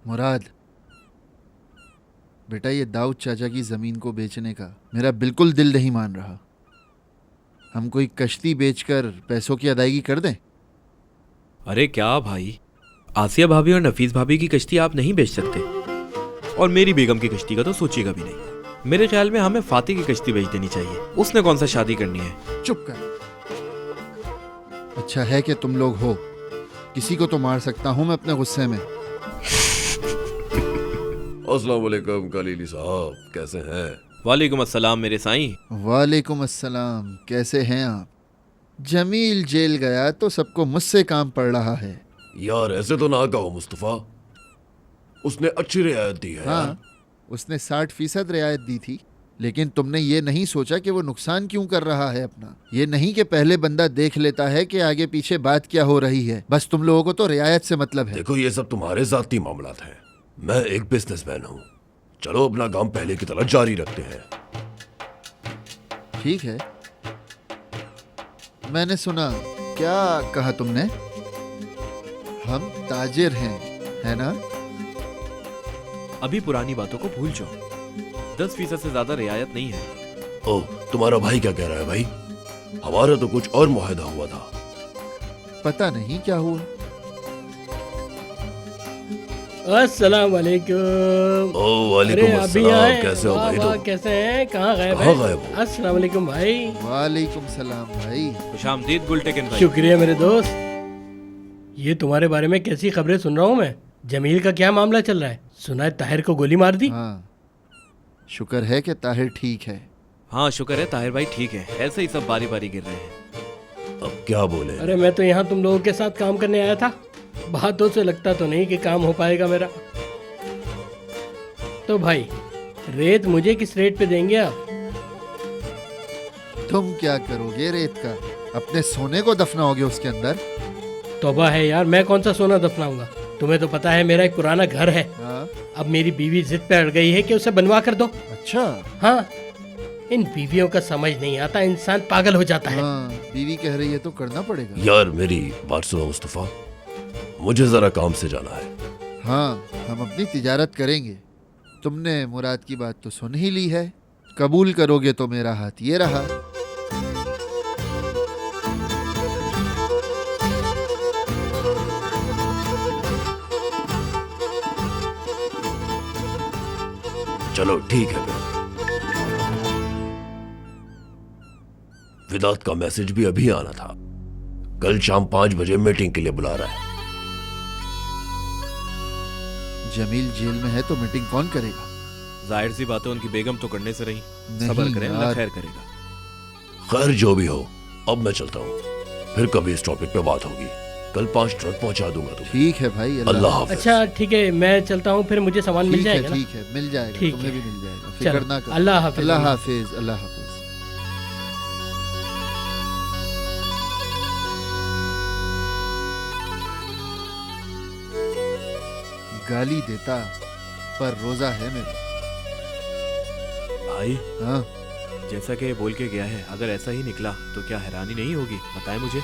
मुराद बेटा, ये दाऊद चाचा की ज़मीन को बेचने का मेरा बिल्कुल दिल नहीं मान रहा। हम कोई कश्ती बेचकर पैसों की अदायगी कर दें? अरे क्या भाई, आसिया भाभी और नफीस भाभी की कश्ती आप नहीं बेच सकते, और मेरी बेगम की कश्ती का तो सोचिएगा भी नहीं। मेरे ख्याल में हमें फातिह की कश्ती बेच देनी चाहिए। उसने कौन सा शादी करनी है। चुप कर। अच्छा है कि तुम लोग हो, किसी को तो मार सकता हूं मैं अपने गुस्से में। अस्सलाम वालेकुम कलीली साहब, कैसे हैं? वालेकुम अस्सलाम मेरे साईं। वालेकुम अस्सलाम, कैसे हैं आप? जमील जेल गया तो सबको मुझसे काम पड़ रहा है। यार ऐसे तो ना कहो मुस्तफ़ा, उसने अच्छी रियायत दी है। हाँ, उसने 60% रियायत दी थी, लेकिन तुमने ये नहीं सोचा कि वो नुकसान क्यों कर रहा है अपना। ये नहीं कि पहले बंदा देख लेता है कि आगे पीछे बात क्या हो रही है। बस तुम लोगों को तो रियायत से मतलब है। देखो ये सब तुम्हारे ज़ाती मामलात हैं, मैं एक बिजनेसमैन हूँ। चलो अपना काम पहले की तरह जारी रखते हैं। ठीक है। मैंने सुना, क्या कहा तुमने? हम ताजिर हैं, है ना? अभी पुरानी बातों को भूल जाओ। 10% से ज्यादा रियायत नहीं है। ओह, तुम्हारा भाई क्या कह रहा है भाई? हमारा तो कुछ और मुआहदा हुआ था। पता नहीं क्या हुआ। अस्सलाम वालेकुम। ओह वालेकुम अरे अभी आए? अस्सलाम, कैसे हो वाह भाई? वाह, तुम कैसे हैं? कहाँ गायब कहाँ हैं? गायब हो? अस्सलाम वालेकुम भाई। वालेकुम सलाम भाई। खुशामदीद गुलटेकन भाई। शुक्रिया मेरे दोस्त। ये तुम्हारे बारे में कैसी खबरें सुन रहा हूँ मैं। जमील का क्या मामला चल रहा है? सुना है ताहिर को गोली मार दी। हाँ, शुक्र है कि ताहिर ठीक है। हाँ शुक्र है ताहिर भाई ठीक है, ऐसे ही सब बारी बारी गिर रहे हैं। अब क्या बोले? अरे मैं तो यहाँ तुम लोगों के साथ काम करने आया था। बातों से लगता तो नहीं कि काम हो पाएगा मेरा। तो भाई रेत मुझे किस रेट पे देंगे आप? तुम क्या करोगे रेत का? अपने सोने को दफनाओगे उसके अंदर? तौबा है यार, मैं कौन सा सोना दफनाऊंगा? तुम्हें तो पता है मेरा एक पुराना घर है। हाँ। अब मेरी बीवी जिद पे अड़ गई है कि उसे बनवा कर दो। अच्छा। हाँ, इन बीवियों का समझ नहीं आता, इंसान पागल हो जाता है। हाँ, बीवी कह रही है तो करना पड़ेगा। यार मेरी बात सुनो मुस्तफ़ा, मुझे जरा काम से जाना है। हाँ, हम अपनी तिजारत करेंगे। तुमने मुराद की बात तो सुन ही ली है। कबूल करोगे तो मेरा हाथ ये रहा। चलो ठीक है फिर। विदात का मैसेज भी अभी आना था। कल शाम 5 बजे मीटिंग के लिए बुला रहा है। जमील जेल में है तो मीटिंग कौन करेगा? जाहिर सी बात है उनकी बेगम तो करने से रही। नहीं सबर करें, अल्लाह यार। खैर करेगा। खैर जो भी हो, अब मैं चलता हूँ। फिर कभी इस टॉपिक पे बात होगी। कल 5 ट्रक पहुंचा दूंगा तुम्हें। ठीक है भाई, अल्लाह हाफ़िज़। अच्छा ठीक है, मैं चलता हूँ, फिर मुझे सामान मिल ठीक है, जाएगा ना? ठीक है, मिल जाएगा। ठीक तुम्हें है। भी मिल जाएगा, चलो, फिक्र ना करो। अल्लाह हाफिज़। अल्लाह हाफिज, अल्लाह हाफिज। गाली देता पर रोजा है मेरा। भाई हाँ, जैसा कि बोल के गया है, अगर ऐसा ही निकला तो क्या हैरानी नहीं होगी? बताएं मुझे।